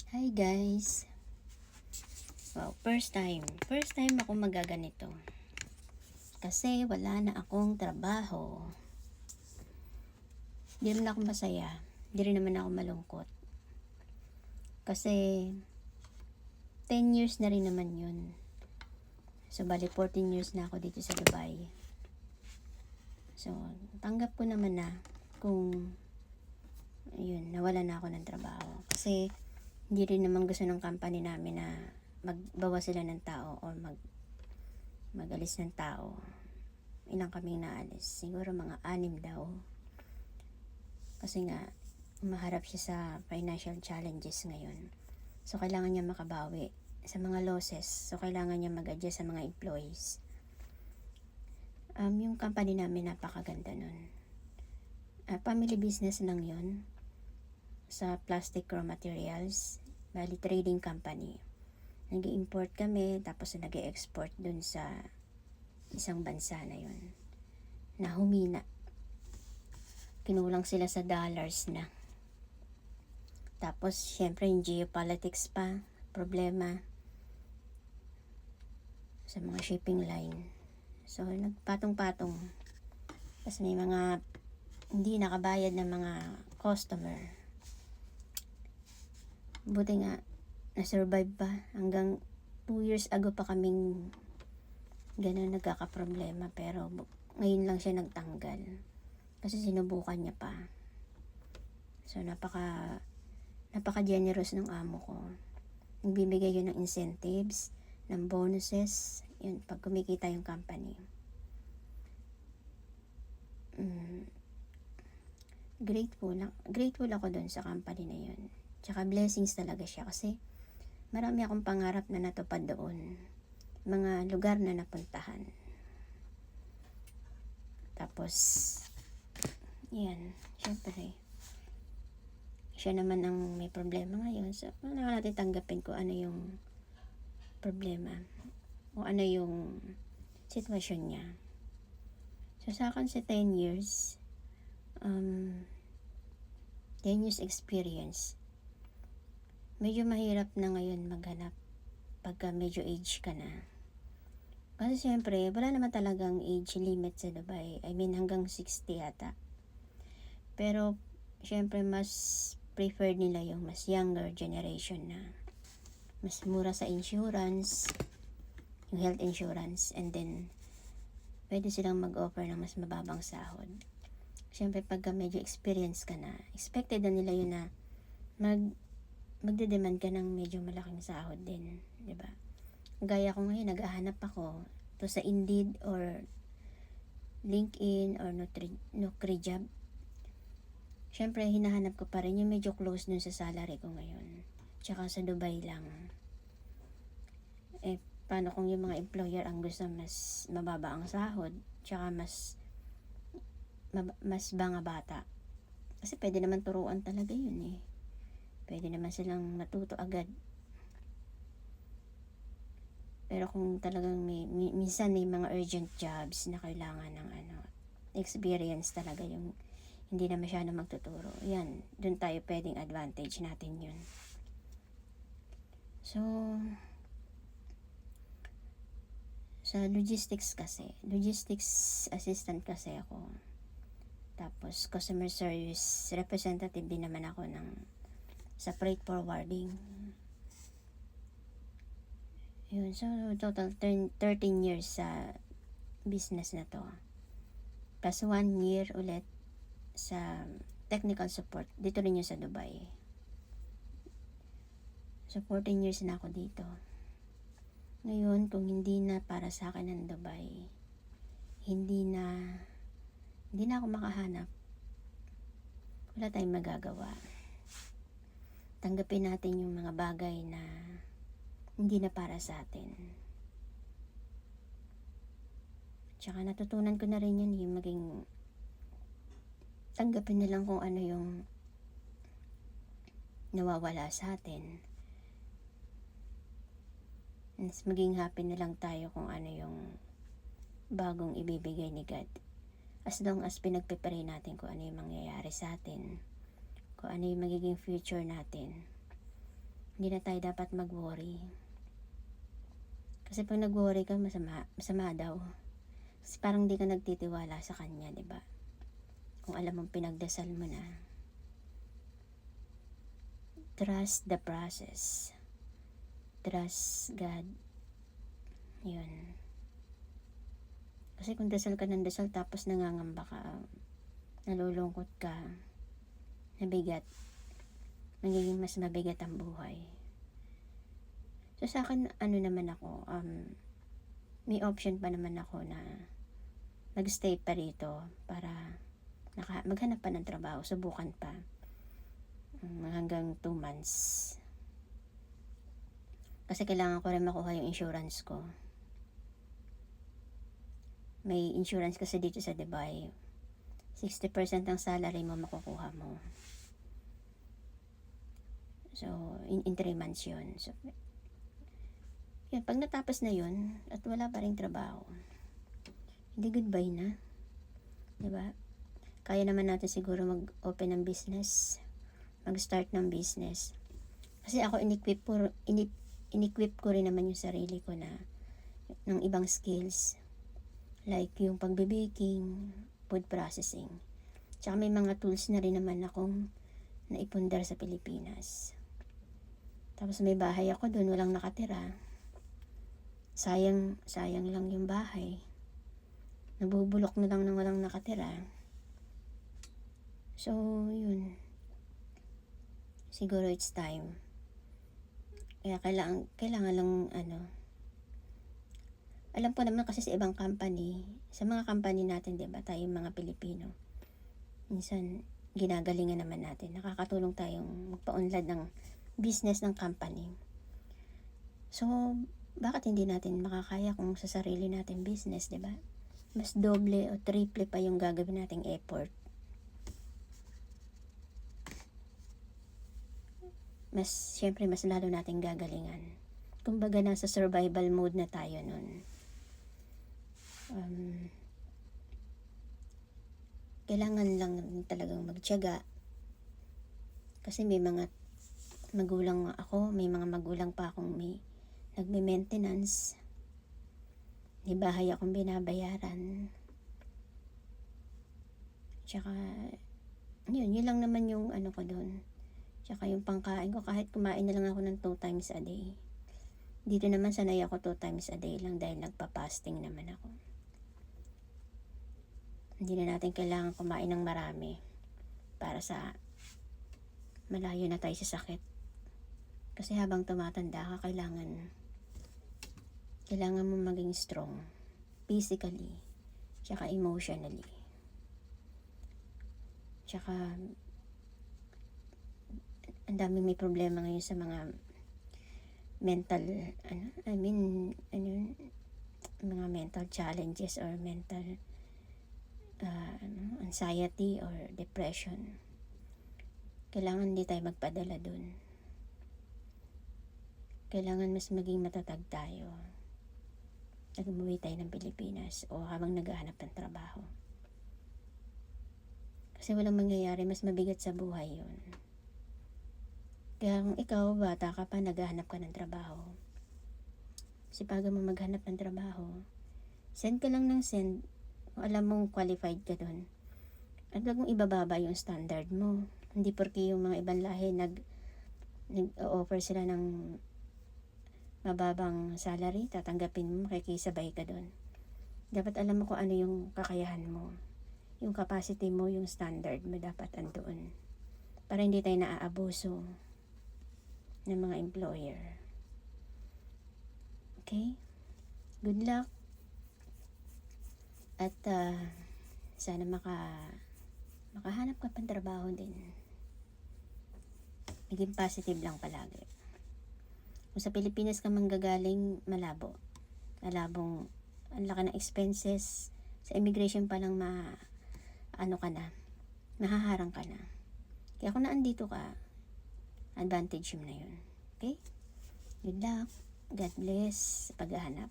Hi guys. Wow, first time ako magaganito. Kasi wala na akong trabaho. Hindi naman ako masaya. Hindi rin naman ako malungkot. Kasi 10 years na rin naman yun. So bali 14 years na ako dito sa Dubai. So tanggap ko naman na kung ayun, nawala na ako ng trabaho. Kasi hindi rin naman gusto ng company namin na magbawas sila ng tao o magalis ng tao. Ilang kaming naalis? Siguro mga 6 daw. Kasi nga, umaharap siya sa financial challenges ngayon. So, kailangan niya makabawi sa mga losses. So, kailangan niya mag-adjust sa mga employees. Yung company namin, napakaganda nun. Family business lang yun. Sa plastic raw materials. Bali, trading company. Nag-i-import kami, tapos nag-i-export dun sa isang bansa na yun. Na humina. Kinulang sila sa dollars na. Tapos, syempre, yung geopolitics pa, problema sa mga shipping line. So, nagpatong-patong. Tapos may mga hindi nakabayad ng mga customer. Buti nga, na-survive pa. Hanggang 2 years ago pa kaming ganun nagkakaproblema. Pero ngayon lang siya nagtanggal. Kasi sinubukan niya pa. So, napaka-generous ng amo ko. Nagbibigay yun ng incentives, ng bonuses, yun, pag kumikita yung company. Grateful ako dun sa company na yun. Tsaka blessings talaga siya kasi marami akong pangarap na natupad doon. Mga lugar na napuntahan. Tapos, yan, syempre, siya naman ang may problema ngayon. So, kailangan natin tanggapin kung ano yung problema o ano yung sitwasyon niya. So, sa akin sa 10 years, 10 years experience, medyo mahirap na ngayon maghanap pagka medyo age ka na. Kasi siyempre, wala naman talagang age limit sa Dubai. I mean, hanggang 60 yata. Pero, siyempre, mas preferred nila yung mas younger generation na mas mura sa insurance, yung health insurance, and then, pwede silang mag-offer ng mas mababang sahod. Siyempre, pagka medyo experience ka na, expected na nila yun na magde-demand ka ng medyo malaking sahod din, di ba? Gaya ko ngayon, naghahanap ako to sa Indeed or LinkedIn or Nukrijob. Siyempre, hinahanap ko pa rin yung medyo close dun sa salary ko ngayon. Tsaka sa Dubai lang. Paano kung yung mga employer ang gusto mas mababa ang sahod, tsaka mas banga bata. Kasi pwede naman turuan talaga yun eh. Pwede naman silang matuto agad. Pero kung talagang minsan may mga urgent jobs na kailangan ng experience talaga yung hindi na masyado magtuturo. Yan, dun tayo pwedeng advantage natin yun. So, sa logistics assistant kasi ako. Tapos, customer service representative din naman ako sa freight forwarding. Yun, so total 13 years sa business na to. Plus 1 year ulit sa technical support. Dito rin yun sa Dubai. So 14 years na ako dito. Ngayon, kung hindi na para sa akin ng Dubai, hindi na ako makahanap. Wala tayong magagawa. Tanggapin natin yung mga bagay na hindi na para sa atin. Tsaka natutunan ko na rin yun, yung maging tanggapin na lang kung ano yung nawawala sa atin. Mas maging happy na lang tayo kung ano yung bagong ibibigay ni God. As long as pinagpipray natin kung ano yung mangyayari sa atin, kung ano yung magiging future natin, Hindi na tayo dapat mag-worry. Kasi pag nag-worry ka, masama daw. Kasi parang di ka nagtitiwala sa kanya, di ba? Kung alam mong pinagdasal mo na. Trust the process. Trust God. Yun. Kasi kung dasal ka ng dasal tapos nangangamba ka, nalulungkot ka, nabigat, magiging mas mabigat ang buhay. So sa akin, ano naman ako, may option pa naman ako na magstay pa rito para maghanap pa ng trabaho, subukan pa. Hanggang 2 months. Kasi kailangan ko rin makuha yung insurance ko. May insurance kasi dito sa Dubai. 60% ng salary mo makukuha mo. So, in 3 months yun. So, yun, pag natapos na yun, at wala pa rin trabaho, hindi goodbye na. Diba? Kaya naman natin siguro mag-open ng business, mag-start ng business. Kasi ako in-equip ko rin naman yung sarili ko na ng ibang skills. Like yung pagbe-baking, food processing. Tsaka may mga tools na rin naman akong naipundar sa Pilipinas. Tapos may bahay ako doon, walang nakatira. Sayang lang yung bahay. Nabubulok na lang nang walang nakatira. So, yun. Siguro it's time. Kaya kailangan lang alam ko naman kasi sa ibang company, sa mga company natin, 'di ba, tayong mga Pilipino, minsan ginagalingan naman natin, nakakatulong tayong magpaunlad ng business ng company. So, bakit hindi natin makakaya kung sa sarili natin business, 'di ba? Mas doble o triple pa yung gagawin nating effort. Syempre mas lalo nating gagalingan. Kumbaga nasa survival mode na tayo nun. Kailangan lang talagang magtiyaga. Kasi may mga magulang ako, may mga magulang pa akong nagme-maintenance. May bahay akong binabayaran. Tsaka, yun lang naman yung ko doon. Tsaka yung pangkain ko, kahit kumain na lang ako ng 2 times a day. Dito naman sanay ako 2 times a day lang dahil nagpa-fasting naman ako. Hindi na natin kailangan kumain ng marami para sa malayo na tayo sa sakit. Kasi habang tumatanda ka, kailangan mo maging strong physically, tsaka emotionally. Tsaka ang daming may problema ngayon sa mga mental mga mental challenges or mental anxiety or depression. Kailangan hindi tayo magpadala dun. Kailangan mas maging matatag tayo. Umuwi tayo ng Pilipinas o habang naghahanap ng trabaho. Kasi walang mangyayari, mas mabigat sa buhay yun. Kaya kung ikaw, bata ka pa, naghahanap ka ng trabaho. Sipagan mo maghanap ng trabaho. Send ka lang ng send kung alam mong qualified ka dun. At huwag mong ibababa yung standard mo. Hindi porke yung mga ibang lahi nag-offer sila ng mababang salary, tatanggapin mo, makikisabay ka dun. Dapat alam mo kung ano yung kakayahan mo. Yung capacity mo, yung standard mo dapat andoon. Para hindi tayo naaabuso ng mga employer. Okay? Good luck. At sana makahanap ka pang trabaho din. Maging positive lang palagi. Kung sa Pilipinas ka manggagaling, malabong ang laki ng expenses. Sa immigration pa lang mahaharang ka na. Kaya kung naandito ka, advantage mo na yun. Okay? Good luck. God bless sa paghahanap.